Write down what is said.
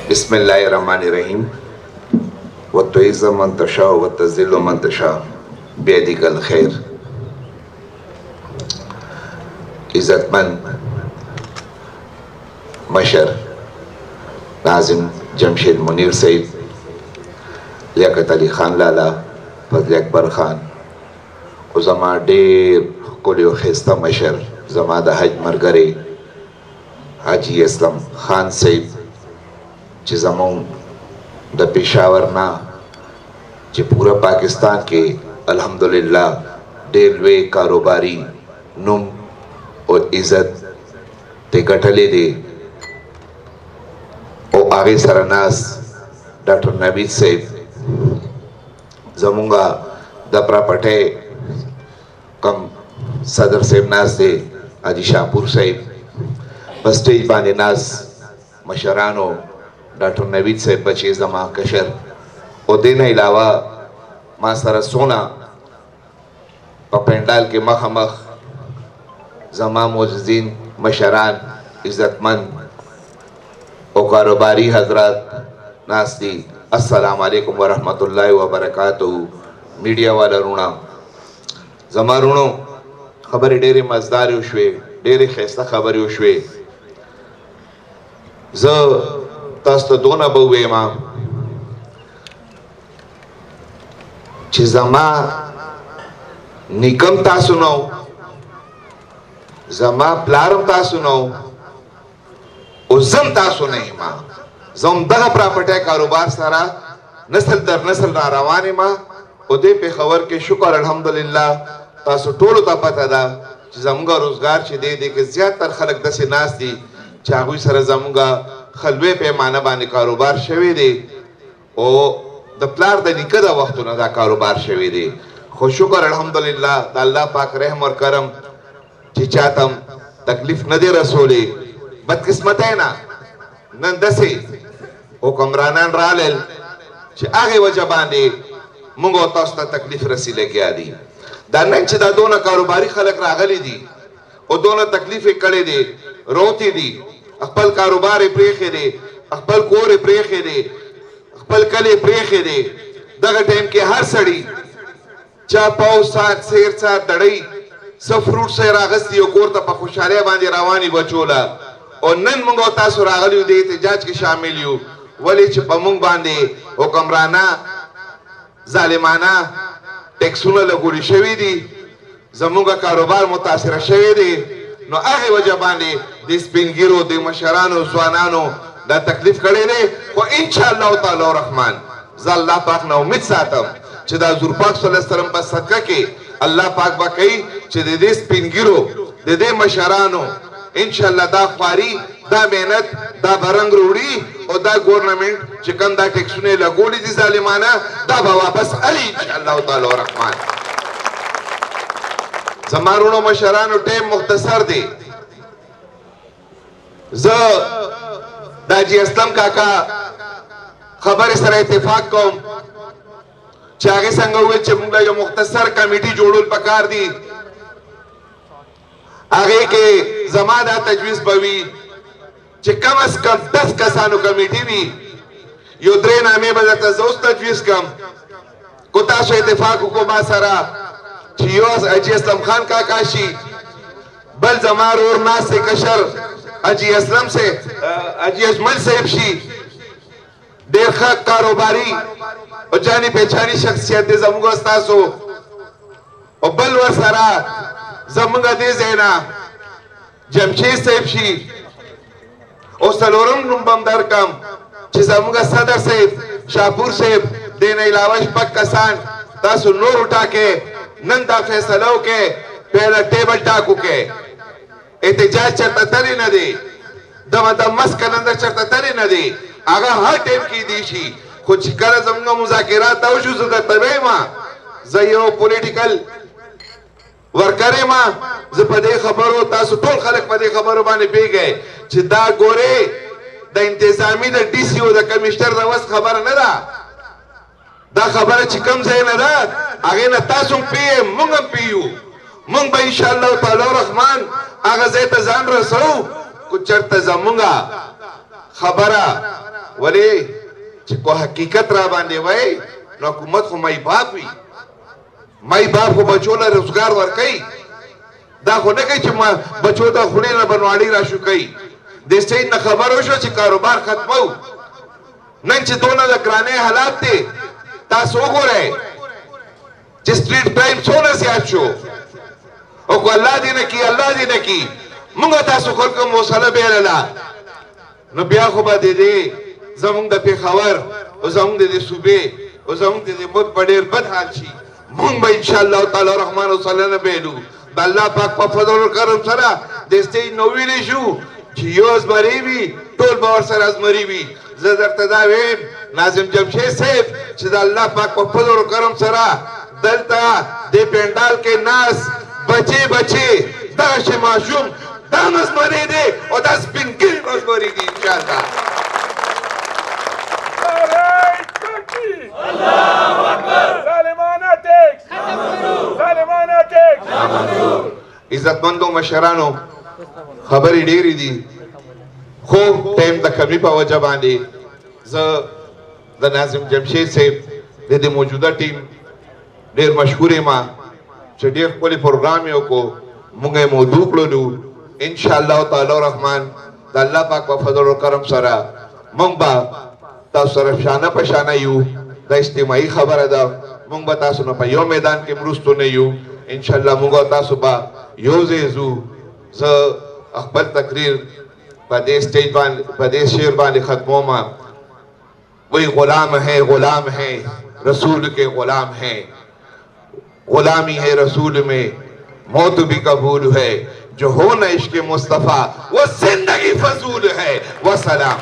बिस्मिल्लाहिर्रहमानिर्रहीम वतुइज़्ज़ु मन तशा वतुज़िल्लु मन तशा बियदिकल खैर। इज़्ज़तमंद मशर नाज़िम जमशेद मुनीर सईद, लियाकत अली खान लाला, फजल अकबर खान और ज़मा ढेर कुल खिस्ता मशर ज़मा द हज मरगरे हाजी असलम खान सईद چې زمون د پېښور نه چې پورا پاکستان کې الحمدلله ډېر لوی کاروباري نوم او عزت ته ګټلې دي او هغې سره ناست ډاکټر نوید صاحب زمونږ د پراپرټۍ کم صدر صاحب ناست دی، حاجي شاپور صاحب په سټیج باندې ناست مشرانو ډاکټر نوید صاحب بچی زما کشر او دین علاوه ما سره سونا په پنډال کې مخامخ زما معززین مشران عزتمند او کاروباری حضرات ناستی. السلام علیکم ورحمت الله وبرکاتہ. میډیا والا رونو زما رونو خبرې ډېرې مزدارې وشوې، ډېرې ښایسته خبرې وشوې. زه تاسو ته دونه به ووایم چې زما نیکم تاسو نه و، زما پلارم تاسو نه و او زم تاسو نه یم. زه همدغه پراپرټۍ کاروبار سره نسل در نسل را روان یم او دې پېښور کې شکر الحمدلله تاسو ټولو ته پته ده چې زموږ روزګار چې دی دې کې زیاتر خلک داسې ناست دي چې هغوی سره زموږ خلوی پیمانه باندې کاروبار شوی دی او د پلار د نیکه د وختونه دا کاروبار شوی دی. خو شکر الحمدلله د الله پاک رحم اور کرم چې چاته تکلیف نه دی رسولی. بدقسمتی نه نن داسې حکمرانان رالل چې هغې وجه باندې موږ او تاسو ته تکلیف رسی لګیا دي. دا نن چې دا دونه کاروباري خلک راغلي دي او دونه تکلیف یې کړی دی، روتی دي، خپل کاروبار یې پرېښی دی، خپل کور یې پرېښی دی، خپل کلی یې پرېښی دی. دغه ټایم کې هر سړي چا پاو ساعت سیر ساعت دړۍ څه فروټس یې راغستي او کور ته په خوشحالۍ باندې روانې بچوله. او نن موږ او تاسو راغلي یو د احتجاج کې شامل یو ولې چې په موږ باندې حکمرانه ظالمانه ټیکسونه لګولي شوي دي، زموږ کاروبار متاثره شوی دی. نو هغې وجه باندې د سپین ږیرو د مشرانو ځوانانو دا تکلیف کړی دی. خو انشاءالله تعالی رحمان زه الله پاک نه امید ساتم چې دا حضور پاک صلی الله علیه وسلم په صدقه کې الله پاک به کوي چې د دې سپین ږیرو د دې مشرانو انشاءالله دا خواري دا محنت دا به رنګ وروړي او دا ګورنمنټ چې کوم دا ټیکسونه یې لګولي دي ظالمانه دا به واپس علي انشاءالله تعالی رحمان. زما رونو مشرانو ټیم مختصر دی. زه د حاجي اسلم کاکا خبرې سره اتفاق کوم چې هغې څنګه وویل چې موږ له یو مختصر کمیټي جوړول پکار دي. هغې کې زما دا تجویز به وي چې کم از کم 10 کسانو کمیټي وي. یو 3 نامې به درته زه اوس تجویز کړم کو تاسو اتفاق وکړو ما سره چې یو حاجي اسلم خان کاکا شي، بل زما ورور ناست کشر حاجي اسلم سے حاجي اجمل صاحب شي، ډېر ښه کاروباري او جاني پہچاني شخصیت دی زموږ ستاسو. او بل ورسره زموږ دې ځای نه جمشید صاحب شي. او څلورم نوم به هم درکړم چې زموږ صدر صاحب شاپور صاحب، دې نه علاوه 6 کسان تاسو نور وټاکئ. نن دا فیصله وکړئ پهله ټیبل ټاک وکړئ. احتجاج چرته تللی نه دی، د مسکن اندر چرته تللی نه دی، هغه هر ټایم کیدی شي. خو چې کله زموږ مذاکرات ته وشو زه درته وایم زه یو پولیټیکل ورکر یم. زه په دې خبرو تاسو ټول خلک په دې خبرو باندې پوهېږئ چې دا ګورې د انتظامي د ډي سي او د کمیشنر د وس خبره نه ده. دا خبره چې کوم ځای نه ده هغې نه تاسو هم پوهیئ موږ هم پوهیو. موږ به انشاءالله تعالی رحمان هغه ځای ته ځان رسوو کو چېرته زموږه خبره वली چې کو حقیقت را باندې وای نو حکومت خو مای باپ وي مای باپ خو بچو له روزګار ورکي دا خو نه کوي چې ما بچو ته خونې نه بنواړي را شو کوي د سټیټ نه خبر وشو چې کاروبار ختمو نن چې دونه د ګرانې حالات دي تاسو وګورئ چې سټریټ کرائم څونه زیات شو او کو الله دې نه کی الله دې نه کی موږ تاسو خلکو موصله بیرلا نو بیا خو به دې زمونږ د پیښور او زمونږ د صوبې او زمونږ د ملک په ډېر بد حال شي موږ به ان شاء الله تعالی رحمان او صلی الله بیلو د الله پاک په فضل او کرم سره د سټیج نو ویلې شو چې یو ازمري وي ټول به ورسره ازمري وي زه درته دا وایم ناظم جمشید صاحب چې د الله پاک په فضل او کرم سره دلته د پنډال کې ناس بچي دا چې ماشوم دا ازمري دي او دا سپینګری ازمري دي ان شاء الله الله اکبر ظالمانه ټیکس عزتمندو مشرانو خبرې ډېرې دي خو ټایم د کمی په وجه باندې زه د ناظم جمشید صاحب د دې موجوده ټیم ډېر مشهور یم چې ډېر ښکلی پروګرام یې وکړو موږ یې موضوع کړلو ان شاء الله تعالی رحمان د الله پاک په فضل او کرم سره موږ به تاسو سره شانه په شانه یو دا اجتماعي خبره ده موږ به تاسو نه په یو میدان کې مرستو نه یو ان شاء الله موږ تاسو به یو ځای ځو زه خپل تقریر په دې سټیج باندې په دې شعر باندې ختموم وہی غلام ہے رسول کے غلام ہے غلامی ہے رسول میں موت بھی قبول ہے جو ہو نہ عشق مصطفیٰ وہ زندگی فضول ہے وسلام